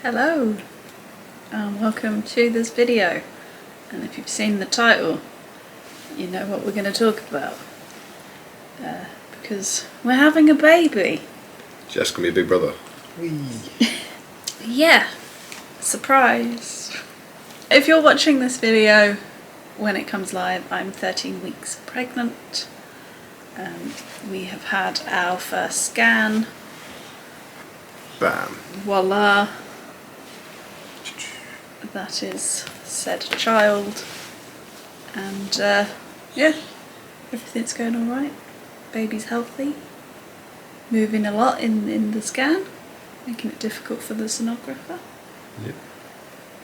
Hello, and welcome to this video. And if you've seen the title, you know what we're going to talk about. Because we're having a baby. Jeff's gonna be a big brother. Yeah, surprise. If you're watching this video when it comes live, I'm 13 weeks pregnant. We have had our first scan. Bam. Voila. That is said child. And yeah, everything's going alright. Baby's healthy. Moving a lot in the scan, making it difficult for the sonographer. Yep.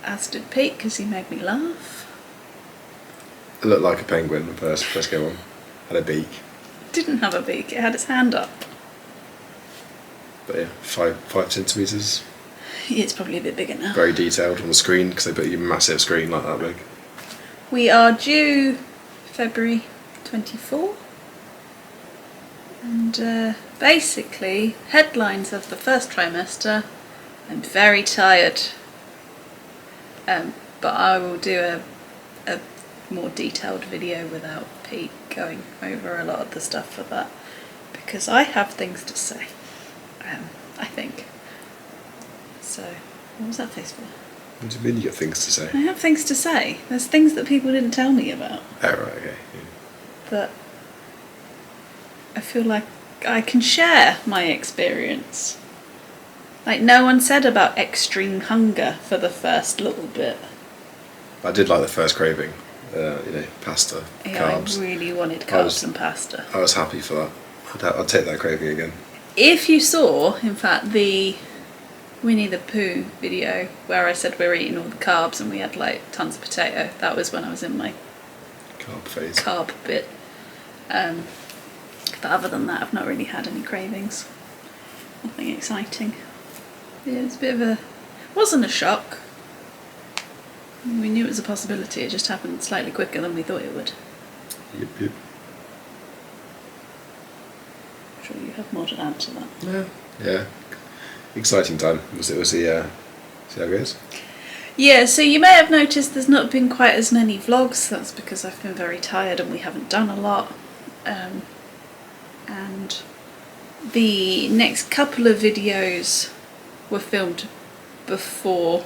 As did Pete, because he made me laugh. It looked like a penguin when first came on. Had a beak. Didn't have a beak, it had its hand up. But yeah, 5 centimetres. It's probably a bit bigger now. Very detailed on the screen because they put you a massive screen like that big. We are due February 24. And basically, headlines of the first trimester, I'm very tired. But I will do a more detailed video without Pete going over a lot of the stuff for that. Because I have things to say, I think. So, what was that face for? What do you mean you got things to say? I have things to say. There's things that people didn't tell me about. Oh, right, okay. Yeah. That I feel like I can share my experience. Like, no one said about extreme hunger for the first little bit. I did like the first craving. Pasta, Yeah, carbs. I really wanted carbs and pasta. I was happy for that. I'd take that craving again. If you saw, in fact, the Winnie the Pooh video where I said we were eating all the carbs and we had like tons of potato, that was when I was in my Carb phase. carb bit. But other than that, I've not really had any cravings. Nothing exciting. Yeah, it was a bit of a... wasn't a shock. We knew it was a possibility, it just happened slightly quicker than we thought it would. Yep. I'm sure you have more to add to that. Yeah. Exciting time. We'll see how it goes. Yeah, so you may have noticed there's not been quite as many vlogs. That's because I've been very tired and we haven't done a lot. And the next couple of videos were filmed before,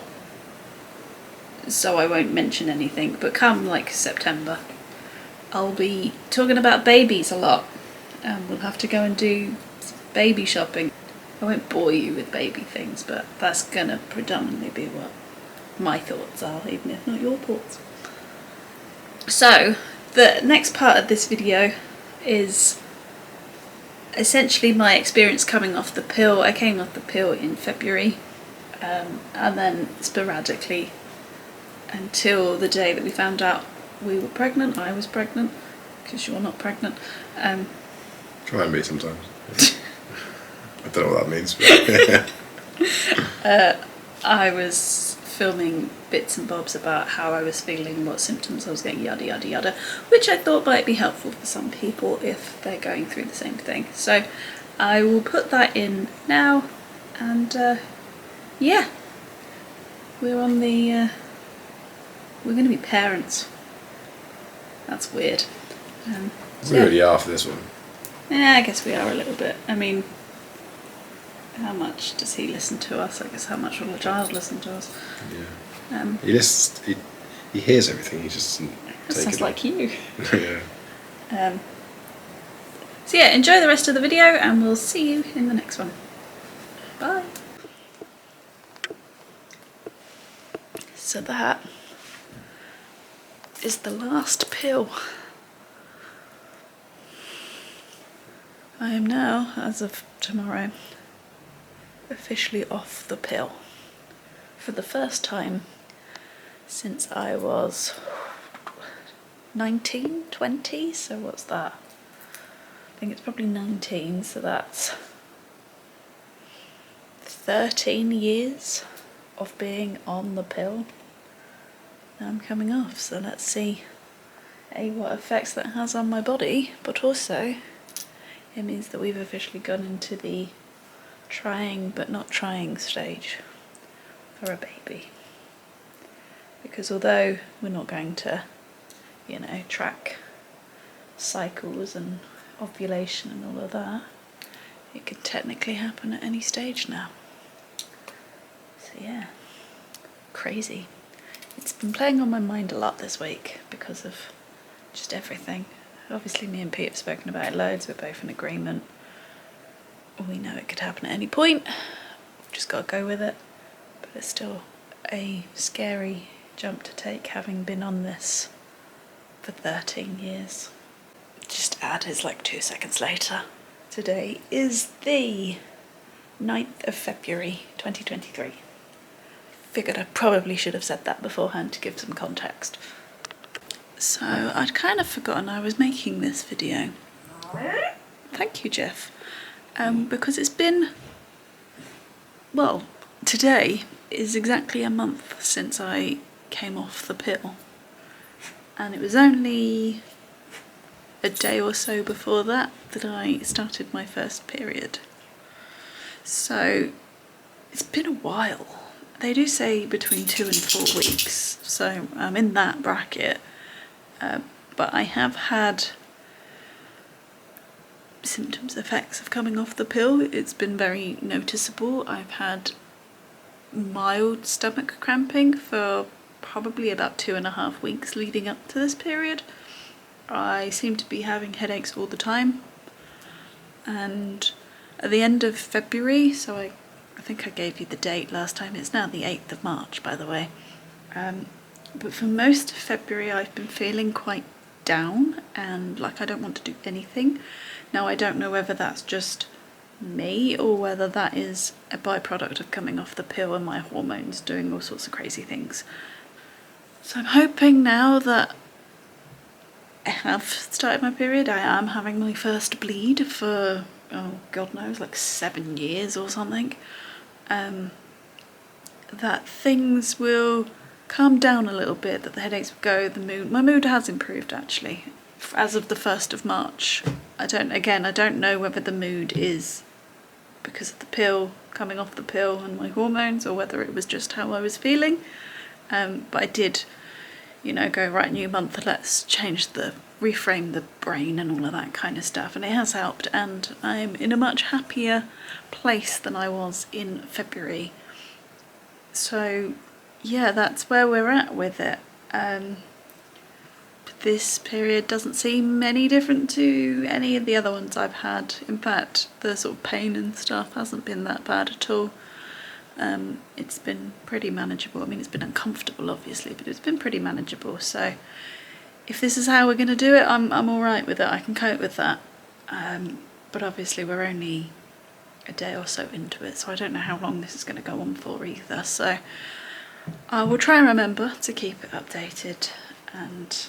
so I won't mention anything, but come like September I'll be talking about babies a lot. We'll have to go and do baby shopping. I won't bore you with baby things, but that's gonna predominantly be what my thoughts are, even if not your thoughts. So the next part of this video is essentially my experience coming off the pill. I came off the pill in February, and then sporadically until the day that we found out we were pregnant. I was pregnant, because you're not pregnant. Try and be sometimes. I don't know what that means. But I was filming bits and bobs about how I was feeling, what symptoms I was getting, yada yada yada, which I thought might be helpful for some people if they're going through the same thing. So I will put that in now, and yeah, we're on the we're going to be parents. That's weird. we already are for this one. Yeah, I guess we are a little bit. I mean, how much does he listen to us? I guess how much will a child listen to us? Yeah. He listens. He hears everything. He just doesn't take Sounds it. like you. Yeah. So yeah, enjoy the rest of the video, and we'll see you in the next one. Bye. So that is the last pill. I am now, as of tomorrow, officially off the pill for the first time since I was 19, 20, so what's that? I think it's probably 19, so that's 13 years of being on the pill. Now I'm coming off, so let's see what effects that has on my body, but also it means that we've officially gone into the trying but not trying stage for a baby. Because although we're not going to, you know, track cycles and ovulation and all of that, it could technically happen at any stage now. So yeah, crazy. It's been playing on my mind a lot this week because of just everything. Obviously me and Pete have spoken about it loads, we're both in agreement. We know it could happen at any point, we've just got to go with it. But it's still a scary jump to take, having been on this for 13 years. Just add is like 2 seconds later. Today is the 9th of February 2023. Figured I probably should have said that beforehand to give some context. So I'd kind of forgotten I was making this video. Thank you, Jeff. Because it's been, well, today is exactly a month since I came off the pill. And it was only a day or so before that I started my first period. So it's been a while. They do say between 2 and 4 weeks, so I'm in that bracket. But I have had symptoms, effects of coming off the pill. It's been very noticeable. I've had mild stomach cramping for probably about 2.5 weeks leading up to this period. I seem to be having headaches all the time. And at the end of February, so I think I gave you the date last time, it's now the 8th of March, by the way. But for most of February I've been feeling quite down and like I don't want to do anything. Now I don't know whether that's just me or whether that is a byproduct of coming off the pill and my hormones doing all sorts of crazy things. So I'm hoping now that I have started my period, I am having my first bleed for, oh God knows, like 7 years or something, that things will calm down a little bit, that the headaches will go, my mood has improved actually. As of the 1st of March, I don't know whether the mood is because of the pill, coming off the pill and my hormones, or whether it was just how I was feeling. But I did, you know, go, right, new month, let's reframe the brain and all of that kind of stuff, and it has helped, and I'm in a much happier place than I was in February. So yeah, that's where we're at with it. This period doesn't seem any different to any of the other ones I've had. In fact, the sort of pain and stuff hasn't been that bad at all. It's been pretty manageable. I mean, it's been uncomfortable obviously, but it's been pretty manageable. So if this is how we're going to do it, I'm all right with it. I can cope with that. But obviously we're only a day or so into it, so I don't know how long this is going to go on for either. So I will try and remember to keep it updated and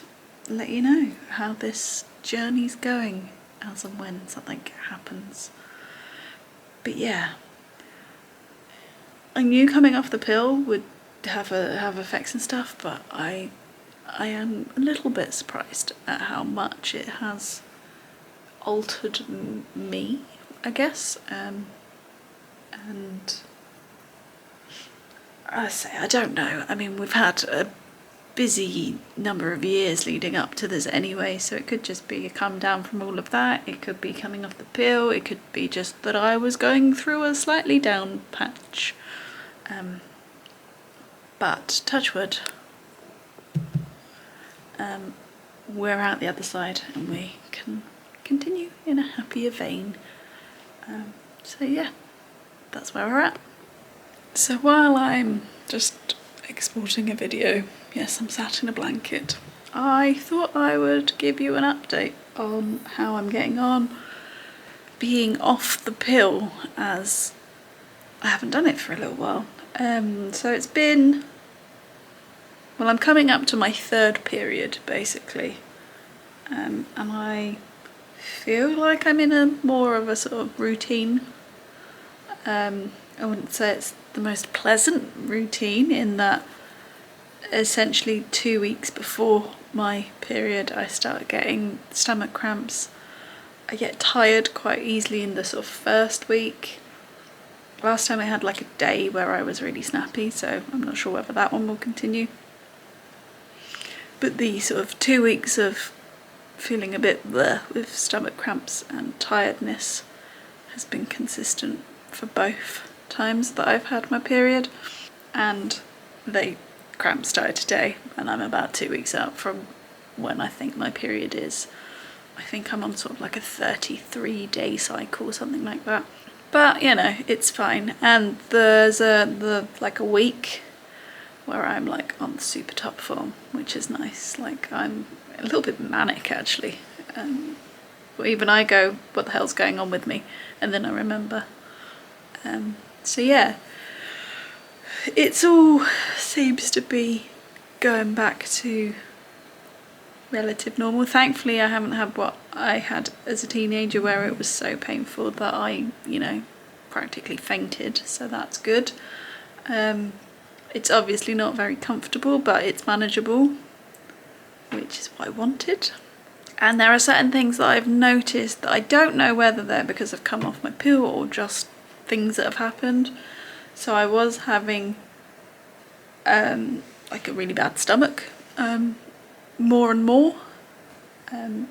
let you know how this journey's going as and when something happens. But yeah, I knew coming off the pill would have effects and stuff, but I am a little bit surprised at how much it has altered me, I guess. And I don't know. I mean, we've had a busy number of years leading up to this anyway, so it could just be a come down from all of that. It could be coming off the pill. It could be just that I was going through a slightly down patch. But touch wood, we're out the other side and we can continue in a happier vein. So yeah, that's where we're at. So while I'm just exporting a video, yes, I'm sat in a blanket, I thought I would give you an update on how I'm getting on being off the pill, as I haven't done it for a little while. So it's been, well, I'm coming up to my 3rd period basically, and I feel like I'm in a more of a sort of routine. I wouldn't say it's the most pleasant routine, in that essentially 2 weeks before my period I start getting stomach cramps. I get tired quite easily in the sort of first week, Last time I had like a day where I was really snappy, so I'm not sure whether that one will continue. But the sort of 2 weeks of feeling a bit bleh with stomach cramps and tiredness has been consistent for both times that I've had my period. And the cramps started today, and I'm about 2 weeks out from when I think my period is. I think I'm on sort of like a 33-day cycle or something like that. But, you know, it's fine. And there's a week where I'm like on super top form, which is nice. Like, I'm a little bit manic actually. Even I go, what the hell's going on with me? And then I remember. So yeah, it's all seems to be going back to relative normal. Thankfully I haven't had what I had as a teenager where it was so painful that I, you know, practically fainted, so that's good. It's obviously not very comfortable, but it's manageable, which is what I wanted. And there are certain things that I've noticed that I don't know whether they're because I've come off my pill or just things that have happened. So I was having like a really bad stomach more and more,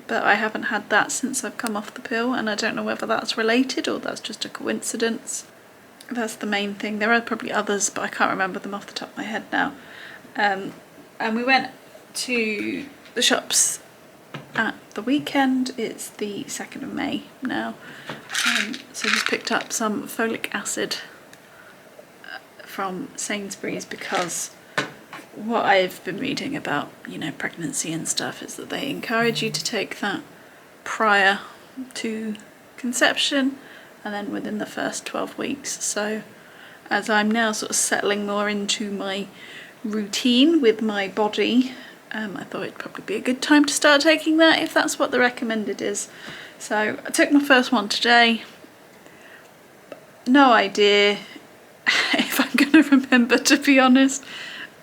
but I haven't had that since I've come off the pill, and I don't know whether that's related or that's just a coincidence. That's the main thing. There are probably others, but I can't remember them off the top of my head now. And we went to the shops at the weekend. It's the 2nd of May now, so just picked up some folic acid from Sainsbury's, because what I've been reading about, you know, pregnancy and stuff is that they encourage you to take that prior to conception and then within the first 12 weeks. So as I'm now sort of settling more into my routine with my body, I thought it'd probably be a good time to start taking that if that's what the recommended is. So I took my first one today. No idea if I'm going to remember, to be honest.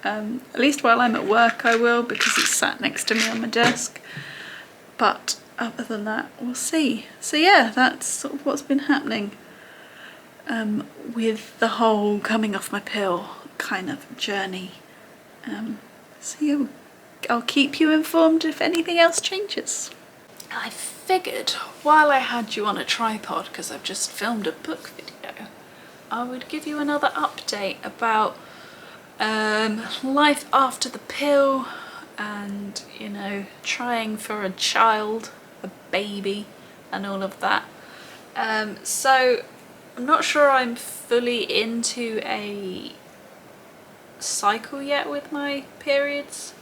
At least while I'm at work I will, because it's sat next to me on my desk. But other than that, we'll see. So yeah, that's sort of what's been happening with the whole coming off my pill kind of journey. So yeah, I'll keep you informed if anything else changes. I figured while I had you on a tripod, because I've just filmed a book video, I would give you another update about life after the pill and, you know, trying for a child, a baby and all of that. So I'm not sure I'm fully into a cycle yet with my periods.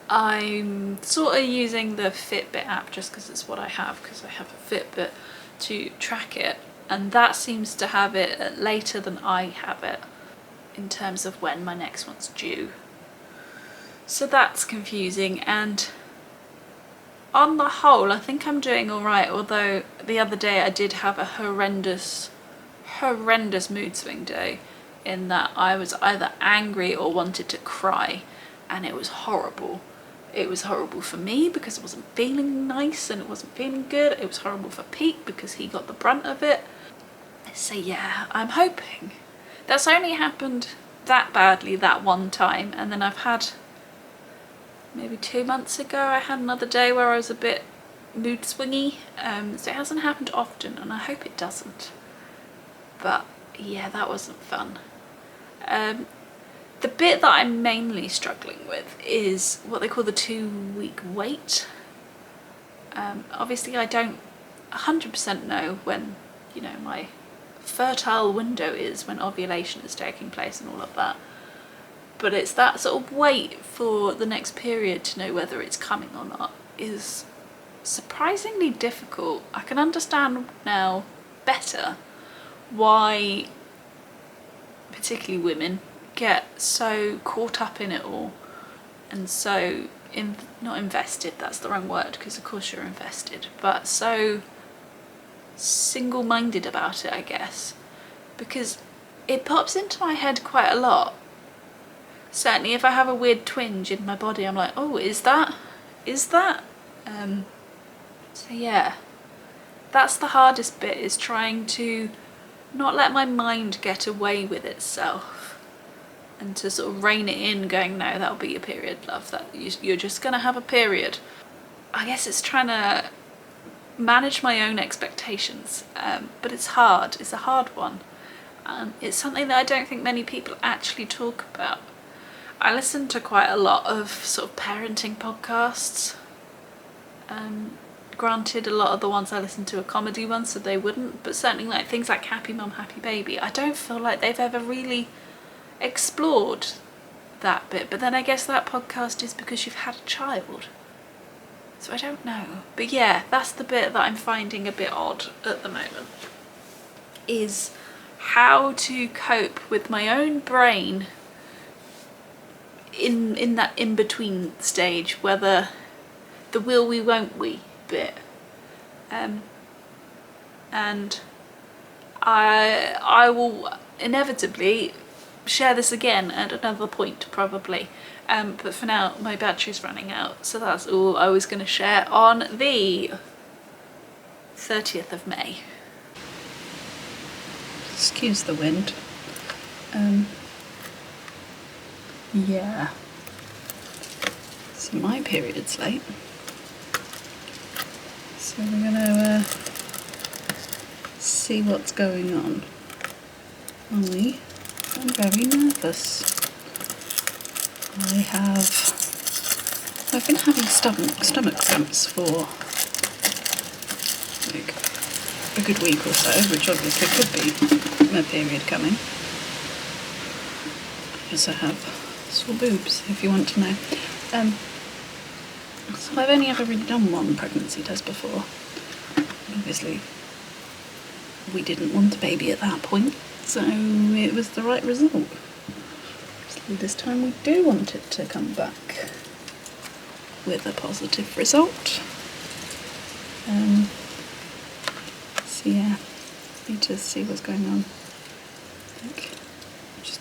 I'm sort of using the Fitbit app just because it's what I have, because I have a Fitbit to track it, and that seems to have it later than I have it in terms of when my next one's due. So that's confusing, and on the whole I think I'm doing alright, although the other day I did have a horrendous mood swing day, in that I was either angry or wanted to cry, and it was horrible. It was horrible for me because I wasn't feeling nice and it wasn't feeling good. It was horrible for Pete because he got the brunt of it. So yeah, I'm hoping. That's only happened that badly that one time, and then I've had, maybe 2 months ago, I had another day where I was a bit mood swingy. So it hasn't happened often, and I hope it doesn't. But yeah, that wasn't fun. The bit that I'm mainly struggling with is what they call the 2-week wait. Obviously I don't 100% know when, you know, my fertile window is, when ovulation is taking place and all of that. But it's that sort of wait for the next period to know whether it's coming or not is surprisingly difficult. I can understand now better why particularly women get so caught up in it all, and so not invested, that's the wrong word, because of course you're invested, but so single-minded about it, I guess, because it pops into my head quite a lot. Certainly if I have a weird twinge in my body, I'm like, oh, is that? So yeah, that's the hardest bit, is trying to not let my mind get away with itself, and to sort of rein it in, going, no, that'll be your period, love, that you're just gonna have a period. I guess it's trying to manage my own expectations, but it's hard. It's a hard one. It's something that I don't think many people actually talk about. I listen to quite a lot of sort of parenting podcasts. Granted, a lot of the ones I listen to are comedy ones, so they wouldn't, but certainly like things like Happy Mum, Happy Baby, I don't feel like they've ever really explored that bit. But then I guess that podcast is because you've had a child. So I don't know. But yeah, that's the bit that I'm finding a bit odd at the moment, is how to cope with my own brain in that in-between stage, whether the will we won't we bit. And I will inevitably share this again at another point probably, but for now my battery's running out, so that's all I was going to share on the 30th of May. Excuse the wind. Yeah, so my period's late, so we're gonna see what's going on. I'm very nervous. I've been having stomach cramps for like a good week or so, which obviously could be my period coming. I also have sore boobs, if you want to know. So I've only ever really done one pregnancy test before. Obviously, we didn't want a baby at that point, so it was the right result. So this time we do want it to come back with a positive result. So yeah, need to see what's going on. I think I'm just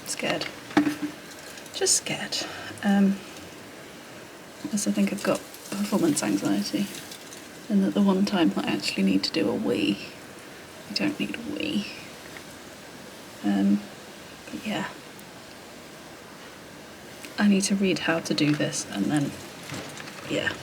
scared. Just scared. Because I think I've got performance anxiety, and that the one time I actually need to do a wee, I don't need a wee. But yeah, I need to read how to do this, and then yeah.